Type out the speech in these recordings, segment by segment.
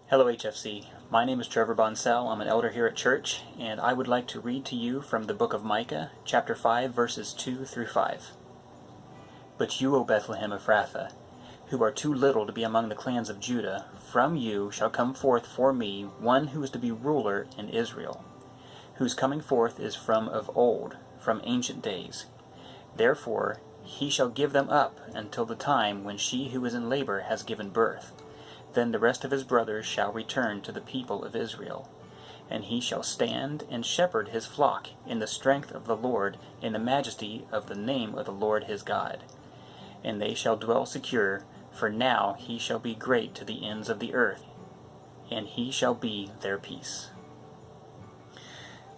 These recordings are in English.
Hello HFC, my name is Trevor Bonsell. I'm an elder here at church, and I would like to read to you from the book of Micah, chapter 5, verses 2 through 5. But you, O Bethlehem Ephrathah, who are too little to be among the clans of Judah, from you shall come forth for me one who is to be ruler in Israel, whose coming forth is from of old, from ancient days. Therefore he shall give them up until the time when she who is in labor has given birth. Then the rest of his brothers shall return to the people of Israel. And he shall stand and shepherd his flock in the strength of the Lord, in the majesty of the name of the Lord his God. And they shall dwell secure, for now he shall be great to the ends of the earth, and he shall be their peace.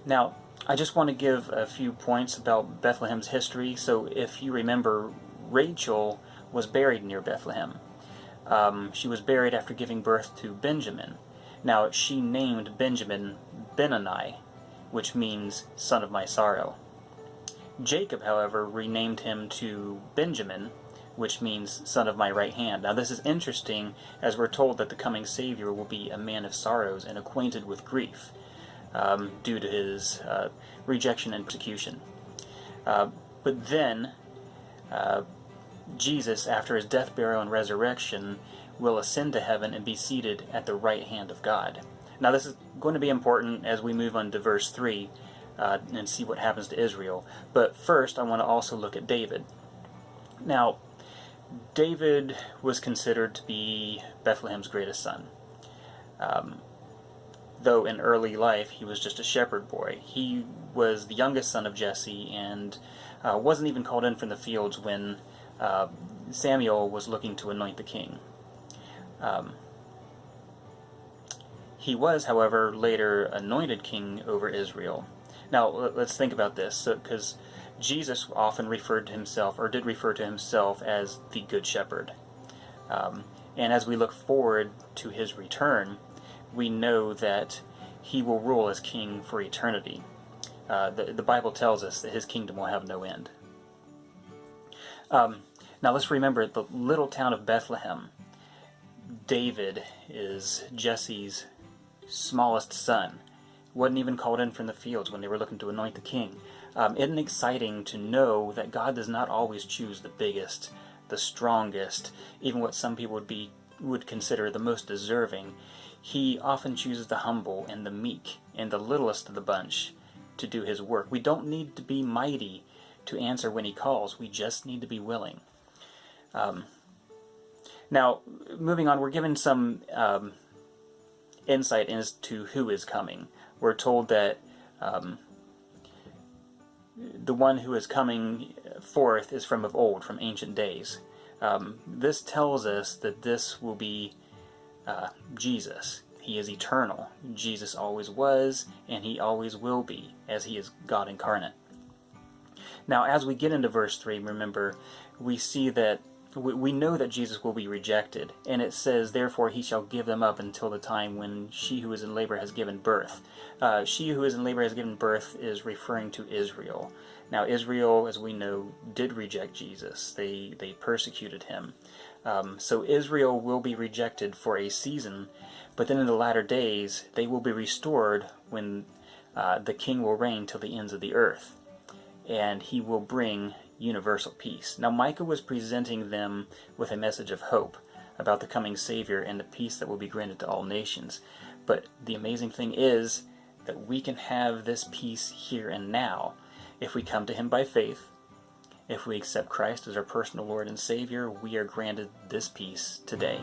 Now, I just want to give a few points about Bethlehem's history. So if you remember, Rachel was buried near Bethlehem. She was buried after giving birth to Benjamin. Now, she named Benjamin Benoni, which means son of my sorrow. Jacob, however, renamed him to Benjamin, which means son of my right hand. Now, this is interesting, as we're told that the coming Savior will be a man of sorrows and acquainted with grief, due to his rejection and persecution. But then, Jesus, after his death, burial, and resurrection, will ascend to heaven and be seated at the right hand of God. Now, this is going to be important as we move on to verse 3 and see what happens to Israel. But first, I want to also look at David. Now, David was considered to be Bethlehem's greatest son. Though in early life he was just a shepherd boy. He was the youngest son of Jesse and wasn't even called in from the fields when Samuel was looking to anoint the king. He was, however, later anointed king over Israel. Now, let's think about this, because Jesus often referred to himself, or did refer to himself, as the Good Shepherd. And as we look forward to his return, we know that he will rule as king for eternity. The Bible tells us that his kingdom will have no end. Now let's remember the little town of Bethlehem. David is Jesse's smallest son. Wasn't even called in from the fields when they were looking to anoint the king. Isn't it exciting to know that God does not always choose the biggest, the strongest, even what some people would consider the most deserving? He often chooses the humble and the meek and the littlest of the bunch to do his work. We don't need to be mighty to answer when he calls. We just need to be willing. Now, moving on, we're given some insight into who is coming. We're told that the one who is coming forth is from of old, from ancient days. This tells us that this will be Jesus. He is eternal. Jesus always was, and he always will be, as he is God incarnate. Now, as we get into verse 3, remember, we see that we know that Jesus will be rejected, and it says, therefore he shall give them up until the time when she who is in labor has given birth. She who is in labor has given birth is referring to Israel. Now, Israel, as we know, did reject Jesus. They persecuted him. So Israel will be rejected for a season, but then in the latter days they will be restored when the king will reign till the ends of the earth, and he will bring universal peace. Now, Micah was presenting them with a message of hope about the coming Savior and the peace that will be granted to all nations. But the amazing thing is that we can have this peace here and now if we come to him by faith. If we accept Christ as our personal Lord and Savior, we are granted this peace today.